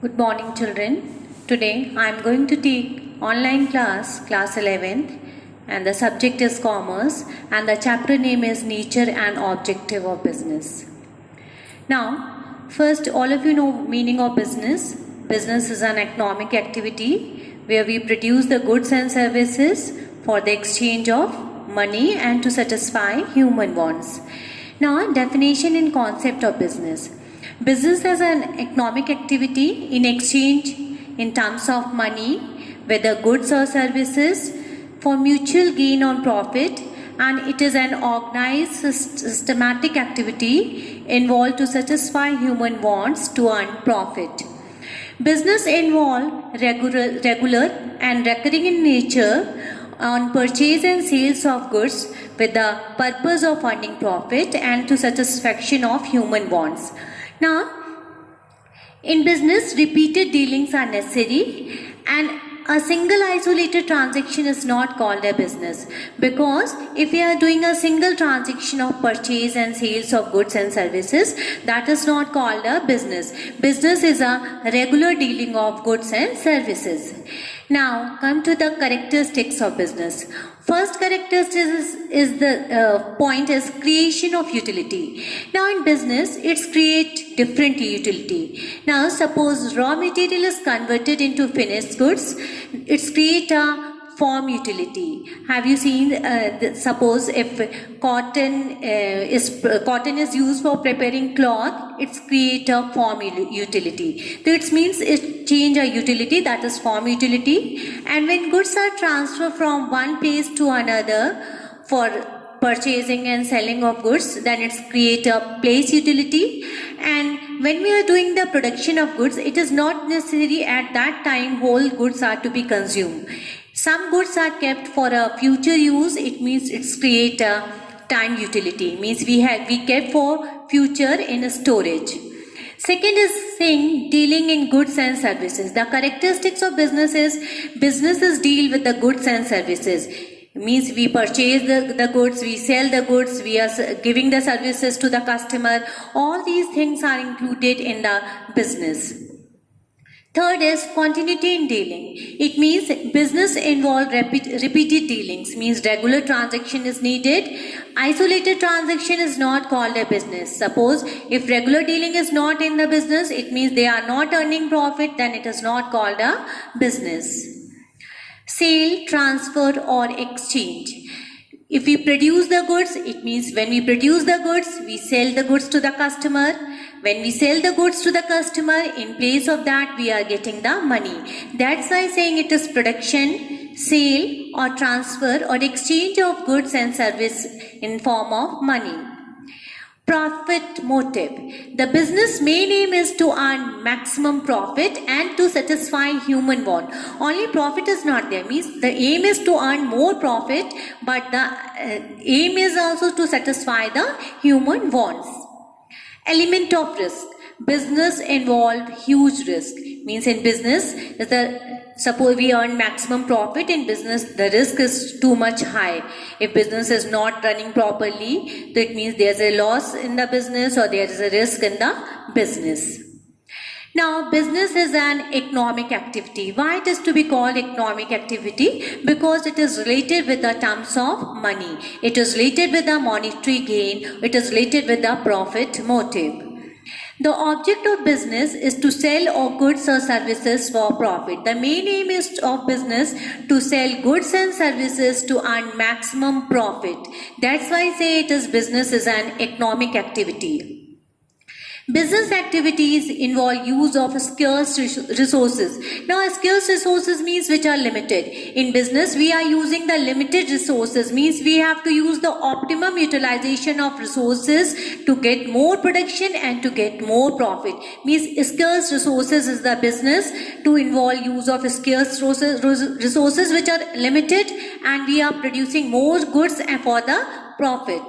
Good morning, children. Today I am going to take online class 11th, and the subject is commerce, and the chapter name is nature and objective of business. Now, first, all of you know meaning of business. Business is an economic activity where we produce the goods and services for the exchange of money and to satisfy human wants. Now, definition and concept of business. Business is an economic activity in exchange in terms of money, whether goods or services, for mutual gain on profit, and it is an organized systematic activity involved to satisfy human wants to earn profit. Business involve regular and recurring in nature on purchase and sales of goods with the purpose of earning profit and to satisfaction of human wants. Now, in business, repeated dealings are necessary, and a single isolated transaction is not called a business, because if we are doing a single transaction of purchase and sales of goods and services, that is not called a business. Business is a regular dealing of goods and services. Now, come to the characteristics of business. First characteristic is the point is creation of utility. Now in business, it's create different utility. Now suppose raw material is converted into finished goods, it's create a form utility. Have you seen, suppose if cotton is used for preparing cloth, it's create a form utility. So it means it change a utility, that is form utility. And when goods are transferred from one place to another for purchasing and selling of goods, then it's create a place utility. And when we are doing the production of goods, it is not necessary at that time whole goods are to be consumed. Some goods are kept for a future use. It means it's create a time utility. Means we kept for future in a storage. Second is saying dealing in goods and services. The characteristics of businesses deal with the goods and services. It means we purchase the goods, we sell the goods, we are giving the services to the customer. All these things are included in the business. Third is continuity in dealing. It means business involve repeated dealings, means regular transaction is needed. Isolated transaction is not called a business. Suppose if regular dealing is not in the business, it means they are not earning profit, then it is not called a business. Sale, transfer or exchange. If we produce the goods, it means when we produce the goods, we sell the goods to the customer. When we sell the goods to the customer, in place of that, we are getting the money. That's why saying it is production, sale or transfer or exchange of goods and service in form of money. Profit motive. The business main aim is to earn maximum profit and to satisfy human want. Only profit is not there. Means the aim is to earn more profit, but the aim is also to satisfy the human wants. Element of risk. Business involve huge risk. Means in business, suppose we earn maximum profit in business, the risk is too much high. If business is not running properly, that means there's a loss in the business or there is a risk in the business. Now, business is an economic activity. Why it is to be called economic activity? Because it is related with the terms of money. It is related with the monetary gain. It is related with the profit motive. The object of business is to sell or goods or services for profit. The main aim is of business to sell goods and services to earn maximum profit. That's why I say it is business is an economic activity. Business activities involve use of scarce resources. Now, scarce resources means which are limited. In business, we are using the limited resources, means we have to use the optimum utilization of resources to get more production and to get more profit. Means scarce resources is the business to involve use of scarce resources which are limited, and we are producing more goods for the profit.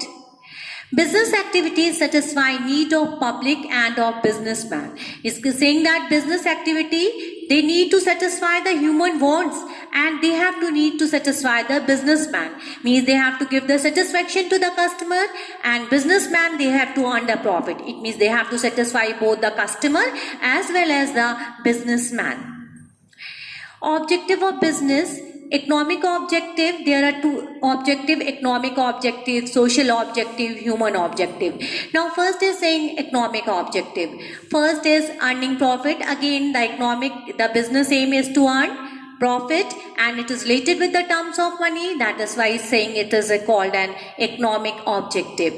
Business activities satisfy need of public and of businessman. It's saying that business activity, they need to satisfy the human wants and they have to need to satisfy the businessman. Means they have to give the satisfaction to the customer, and businessman, they have to earn the profit. It means they have to satisfy both the customer as well as the businessman. Objective of business. Economic objective, there are two objective: economic objective, social objective, human objective. Now first is saying economic objective. First is earning profit. Again, the business aim is to earn profit, and it is related with the terms of money. That is why it's saying it is called an economic objective.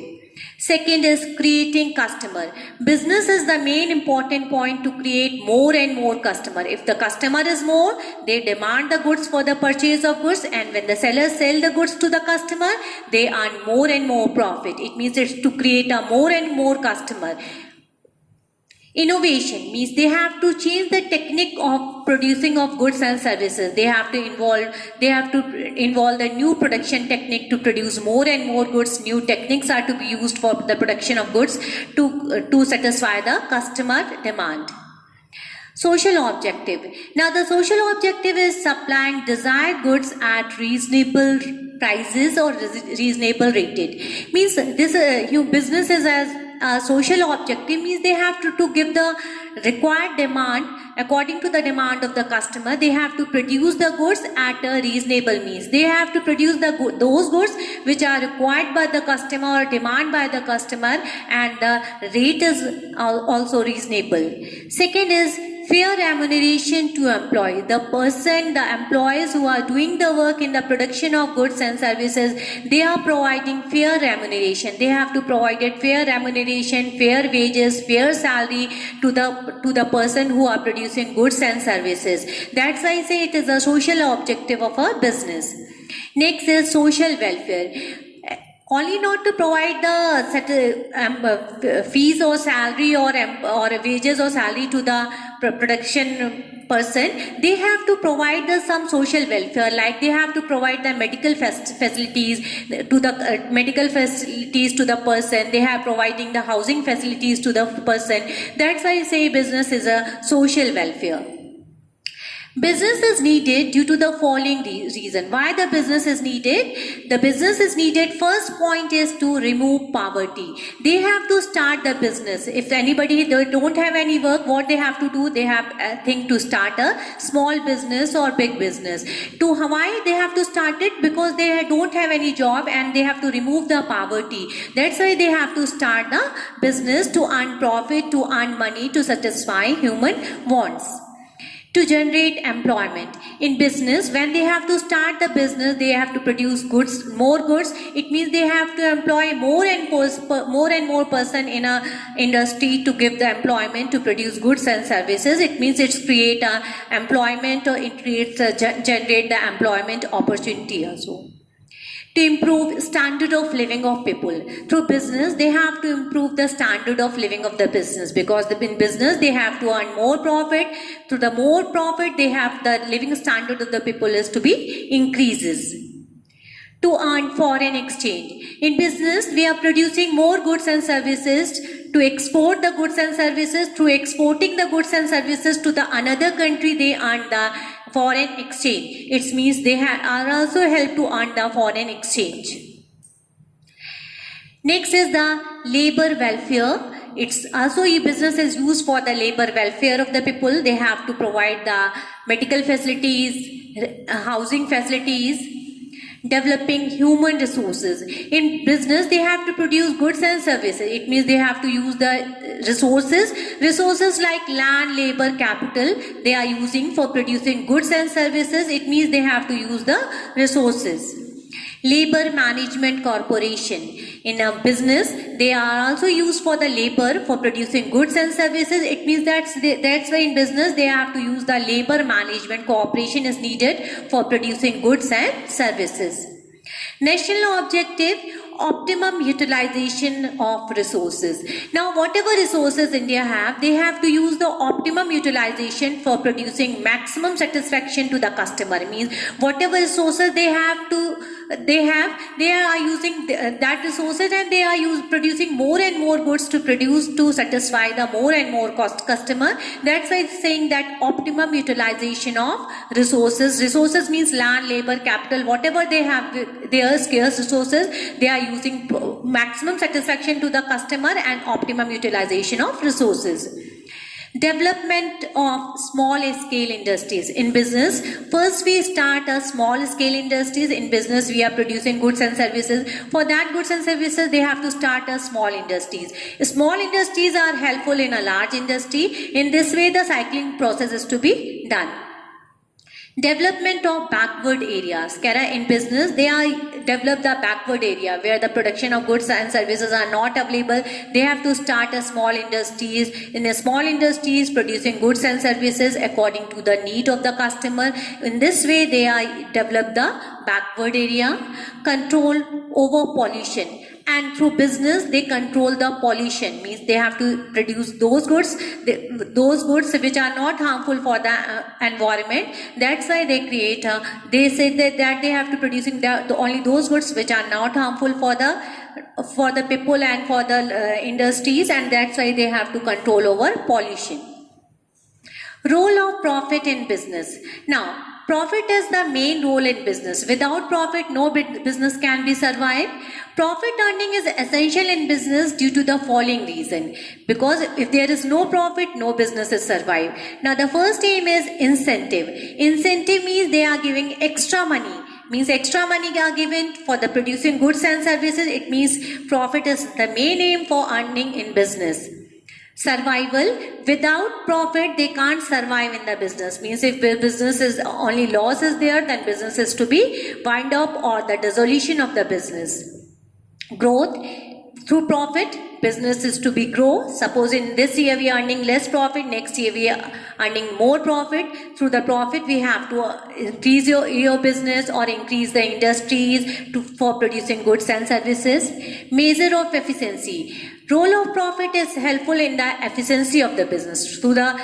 Second is creating customer. Business is the main important point to create more and more customer. If the customer is more, they demand the goods for the purchase of goods, and when the sellers sell the goods to the customer, they earn more and more profit. It means it's to create a more and more customer. Innovation means they have to change the technique of producing of goods and services. They have to involve the new production technique to produce more and more goods. New techniques are to be used for the production of goods to satisfy the customer demand. Social objective. Now the social objective is supplying desired goods at reasonable prices or reasonable rated. Means this business is as social objective, means they have to give the required demand according to the demand of the customer. They have to produce the goods at a reasonable means. They have to produce those goods which are required by the customer or demand by the customer, and the rate is also reasonable. Second is fair remuneration to employee. The employees who are doing the work in the production of goods and services, they are providing fair remuneration. They have to provide fair remuneration, fair wages, fair salary to the person who are producing goods and services. That's why I say it is a social objective of a business. Next is social welfare. Only not to provide the fees or salary or wages or salary to the production person, they have to provide some social welfare, like they have to provide the medical facilities to the person. They have providing the housing facilities to the person. That's why I say business is a social welfare. Business is needed due to the following reason. Why the business is needed? The business is needed. First point is to remove poverty. They have to start the business. If anybody they don't have any work, what they have to do? They have to start a small business or big business. Why they have to start it? Because they don't have any job and they have to remove the poverty. That's why they have to start the business to earn profit, to earn money, to satisfy human wants. To generate employment. In business, when they have to start the business, they have to produce more goods. It means they have to employ more and more person in a industry to give the employment to produce goods and services. It means it's create employment, or it creates generate the employment opportunity also. To improve standard of living of people. Through business, they have to improve the standard of living of the business, because in business, they have to earn more profit. Through the more profit, they have the living standard of the people is to be increases. To earn foreign exchange. In business, we are producing more goods and services. To export the goods and services, through exporting the goods and services to the another country, they earn the foreign exchange. It means they are also help to earn the foreign exchange. Next is the labor welfare. It's also business is used for the labor welfare of the people. They have to provide the medical facilities, housing facilities, developing human resources. In business, they have to produce goods and services. It means they have to use the resources like land, labor, capital. They are using for producing goods and services. It means they have to use the resources. Labor Management Corporation. In a business, they are also used for the labor for producing goods and services. It means that's why in business they have to use the labor management corporation is needed for producing goods and services. National objective, optimum utilization of resources. Now whatever resources India have, they have to use the optimum utilization for producing maximum satisfaction to the customer. It means whatever resources they have to they are using that resources, and they are producing more and more goods to satisfy the more and more customer. That's why it's saying that optimum utilization of resources means land, labor, capital, whatever they have, their scarce resources, they are using maximum satisfaction to the customer and optimum utilization of resources. Development of small scale industries in business. First, we start a small scale industries. In business, we are producing goods and services. For that goods and services, they have to start a small industries. Small industries are helpful in a large industry. In this way, the cycling process is to be done. Development of backward areas. In business, they are develop the backward area where the production of goods and services are not available. They have to start a small industries. In a small industries, producing goods and services according to the need of the customer. In this way, they are develop the backward area. Control over pollution. And through business, they control the pollution, means they have to produce those goods which are not harmful for the environment. That's why they create they say that they have to producing only those goods which are not harmful for the people and for the industries, and that's why they have to control over pollution. Role of profit in business. Now, profit is the main role in business. Without profit, no business can be survived. Profit earning is essential in business due to the following reason. Because if there is no profit, no business is survive. Now, the first aim is incentive. Incentive means they are giving extra money. Means extra money are given for the producing goods and services. It means profit is the main aim for earning in business. Survival. Without profit, they can't survive in the business. Means if business is only loss is there, then business is to be wind up or the dissolution of the business. Growth. Through profit, business is to be grow. Suppose in this year we are earning less profit, next year we are earning more profit. Through the profit, we have to increase your business or increase the industries for producing goods and services. Measure of efficiency. Role of profit is helpful in the efficiency of the business. Through the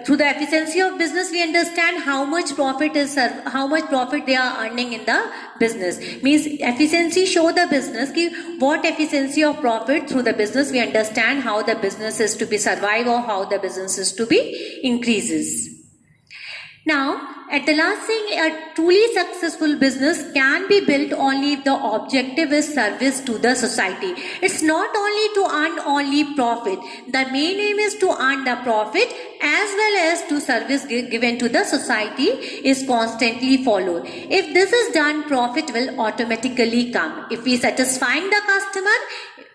efficiency of business, we understand how much profit they are earning in the business. Means efficiency show the business what efficiency of profit through the business. We understand how the business is to be survive or how the business is to be increases. Now, at the last thing, a truly successful business can be built only if the objective is service to the society. It's not only to earn only profit. The main aim is to earn the profit as well as to service given to the society is constantly followed. If this is done, profit will automatically come. If we satisfying the customer,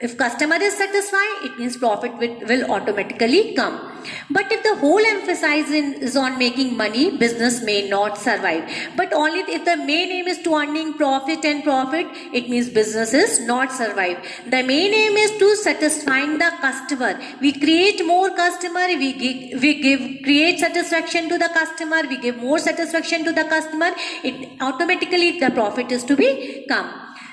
if customer is satisfied, it means profit will automatically come. But if the whole emphasis is on making money, business may not survive. But only if the main aim is to earning profit and profit, it means business is not survive. The main aim is to satisfying the customer. We create more customer, we create satisfaction to the customer, we give more satisfaction to the customer, it automatically the profit is to be come.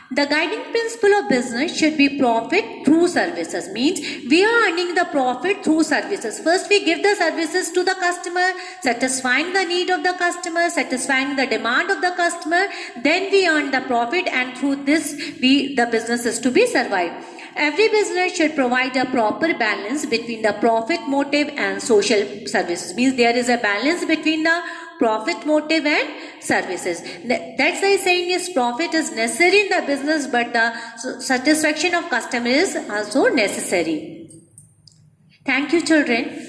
The guiding principle of business should be profit through services. Means we are earning the profit through services. First we give the services to the customer, satisfying the need of the customer, satisfying the demand of the customer. Then we earn the profit, and through this the business is to be survived. Every business should provide a proper balance between the profit motive and social services. Means there is a balance between the profit motive and services. That's why saying is profit is necessary in the business, but the satisfaction of customer is also necessary. Thank you, children.